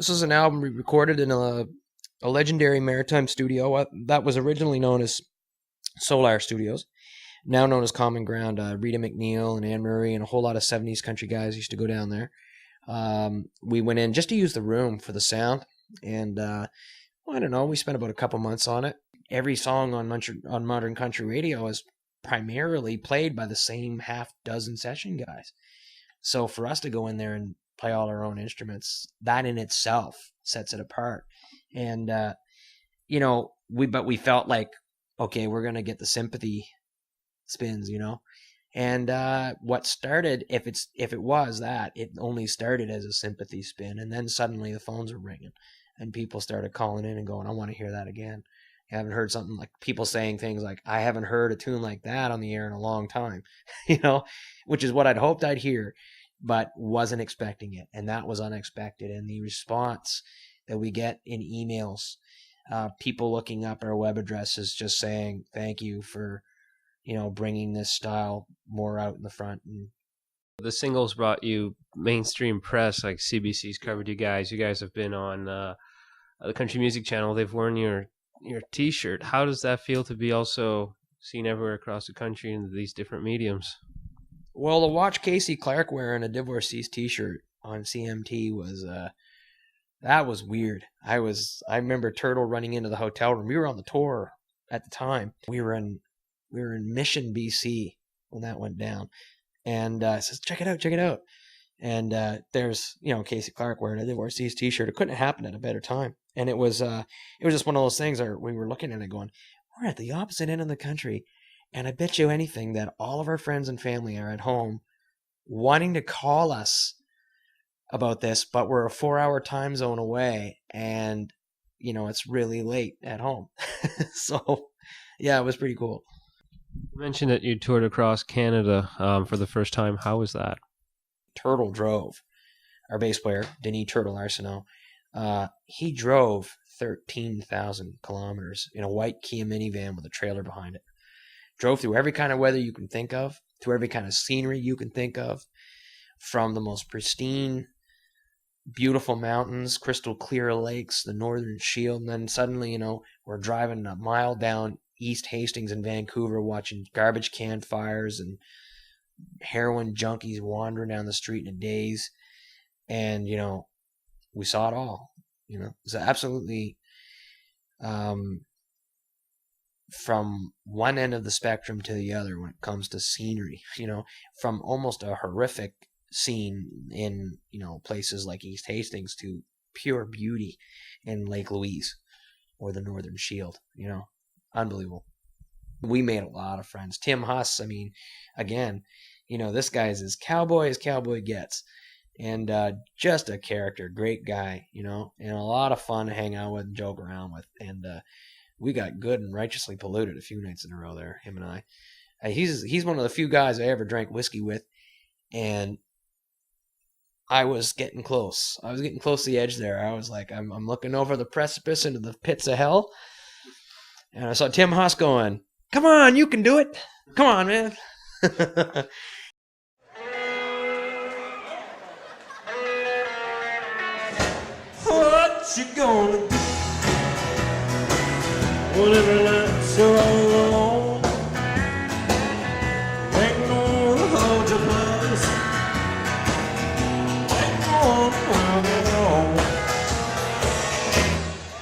This is an album recorded in a legendary maritime studio that was originally known as Solar Studios, now known as Common Ground. Rita McNeil and Anne Murray and a whole lot of 70s country guys used to go down there. We went in just to use the room for the sound, and I don't know, we spent about a couple months on it. Every song on Modern Country Radio is primarily played by the same half dozen session guys. So for us to go in there and play all our own instruments, that in itself sets it apart. And we felt like, okay, we're gonna get the sympathy spins, And what started, if it was that, it only started as a sympathy spin, and then suddenly the phones were ringing, and people started calling in and going, "I want to hear that again." I haven't heard something like people saying things like, "I haven't heard a tune like that on the air in a long time," which is what I'd hoped I'd hear, but wasn't expecting it, and that was unexpected. And the response that we get in emails, people looking up our web addresses, just saying thank you for bringing this style more out in the front. And the singles brought you mainstream press, like CBC's covered you guys. You guys have been on the Country Music Channel. They've worn your T-shirt. How does that feel to be also seen everywhere across the country in these different mediums? Well, to watch Casey Clark wearing a Divorcee's T-shirt on CMT was that was weird. I remember Turtle running into the hotel room. We were on the tour at the time. We were in Mission, BC when that went down, and says, check it out. And there's Casey Clark wearing a Divorcee's T-shirt. It couldn't have happened at a better time. And it was just one of those things where we were looking at it going, we're at the opposite end of the country, and I bet you anything that all of our friends and family are at home wanting to call us about this, but we're a 4-hour time zone away, and it's really late at home. So yeah, it was pretty cool. You mentioned that you toured across Canada for the first time. How was that? Turtle drove. Our bass player, Denis Turtle Arsenault, he drove 13,000 kilometers in a white Kia minivan with a trailer behind it. Drove through every kind of weather you can think of, through every kind of scenery you can think of, from the most pristine, beautiful mountains, crystal clear lakes, the Northern Shield, and then suddenly, we're driving a mile down East Hastings in Vancouver, watching garbage can fires and heroin junkies wandering down the street in a daze. And, we saw it all. It was absolutely from one end of the spectrum to the other when it comes to scenery, from almost a horrific scene in, places like East Hastings to pure beauty in Lake Louise or the Northern Shield, unbelievable. We made a lot of friends. Tim Huss, again, this guy's as cowboy gets. And just a character, great guy, and a lot of fun to hang out with and joke around with. And we got good and righteously polluted a few nights in a row there, him and I. He's one of the few guys I ever drank whiskey with, and I was getting close. I was getting close to the edge there. I was like, I'm looking over the precipice into the pits of hell, and I saw Tim Huss going, "Come on, you can do it. Come on, man." What you gonna do when every night's all alone? Ain't gonna hold your place, ain't gonna find it all.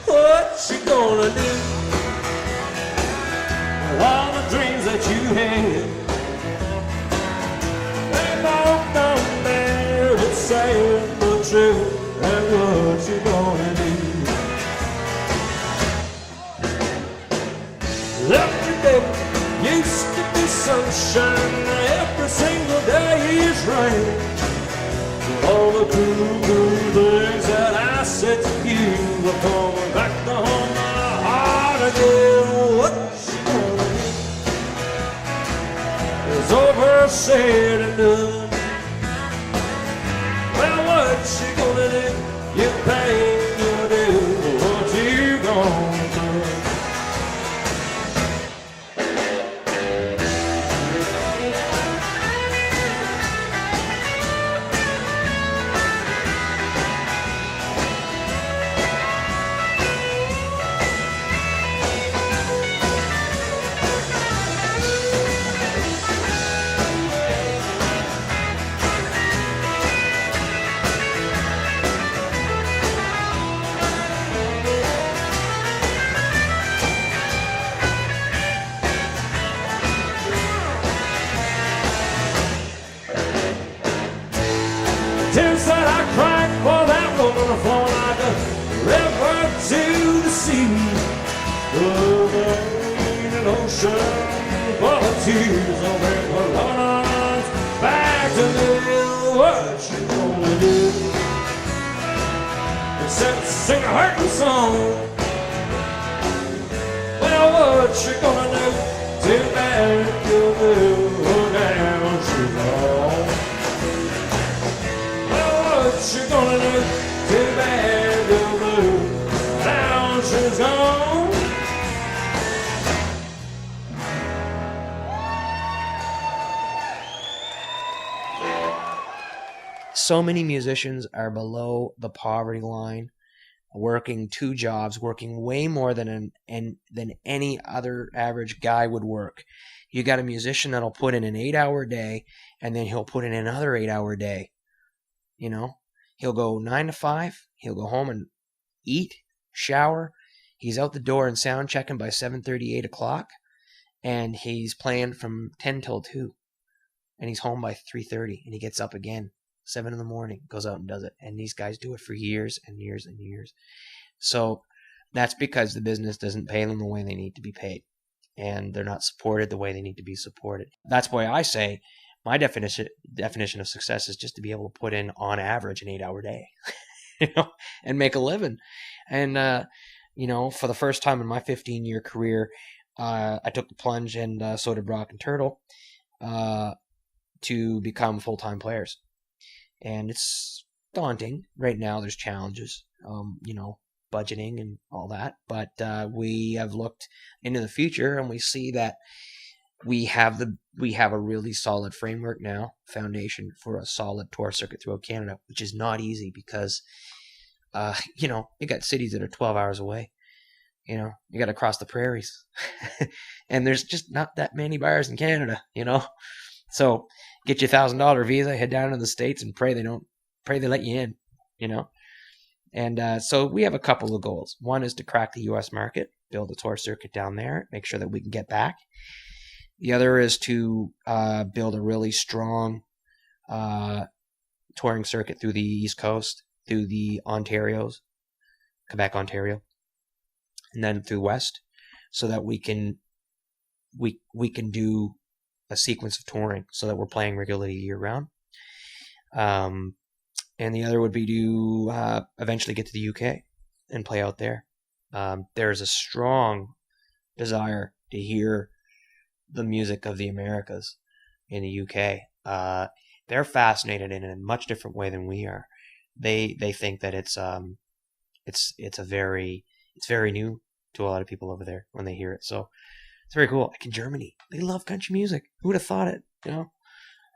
What you gonna do with all the dreams that you had? They both don't bear but saying the truth. And what you gonna do? Every day used to be sunshine, every single day is rain. All the cool things that I said to you are coming back to haunt my heart again. What you gonna do? It's over, said and done. Well, what you gonna do? You pay your due. What you gonna do? ocean full of tears. I'll bring her runs back to me. What you gonna do? Except sing a hurting song. Well, what you gonna do? Too bad you'll do. Now she's gone. Well, what you gonna do? Too bad you'll do. Now she's gone. So many musicians are below the poverty line, working 2 jobs, working way more than than any other average guy would work. You got a musician that'll put in an 8-hour day, and then he'll put in another 8-hour day. You know, he'll go 9 to 5. He'll go home and eat, shower. He's out the door and sound checking by 7:30, 8 o'clock, and he's playing from 10 till 2, and he's home by 3:30, and he gets up again 7 in the morning, goes out and does it. And these guys do it for years and years and years. So that's because the business doesn't pay them the way they need to be paid, and they're not supported the way they need to be supported. That's why I say my definition of success is just to be able to put in on average an 8-hour day, and make a living. And for the first time in my 15-year career, I took the plunge, and so did Brock and Turtle, to become full-time players. And it's daunting. Right now there's challenges, budgeting and all that. But we have looked into the future, and we see that we have a really solid framework now, foundation for a solid tour circuit throughout Canada, which is not easy because, you got cities that are 12 hours away. You got to cross the prairies. And there's just not that many bars in Canada, So get your $1,000 visa, head down to the States, and pray they let you in, And so we have a couple of goals. One is to crack the U.S. market, build a tour circuit down there, make sure that we can get back. The other is to build a really strong touring circuit through the East Coast, through the Ontarios, Quebec, Ontario, and then through West, so that we can do a sequence of touring so that we're playing regularly year round. And the other would be to eventually get to the UK and play out there. There's a strong desire to hear the music of the Americas in the UK. They're fascinated in a much different way than we are. They think that it's very new to a lot of people over there when they hear it. So it's very cool. Like in Germany, they love country music. Who would have thought it?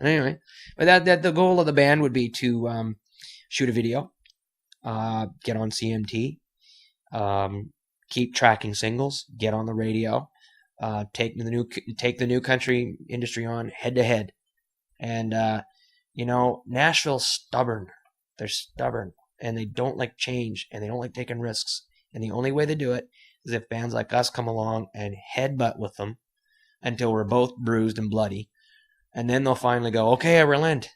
Anyway, but that the goal of the band would be to shoot a video, get on CMT, keep tracking singles, get on the radio, take the new country industry on head to head, and Nashville's stubborn. They're stubborn, and they don't like change, and they don't like taking risks. And the only way they do it is if bands like us come along and headbutt with them until we're both bruised and bloody. And then they'll finally go, okay, I relent.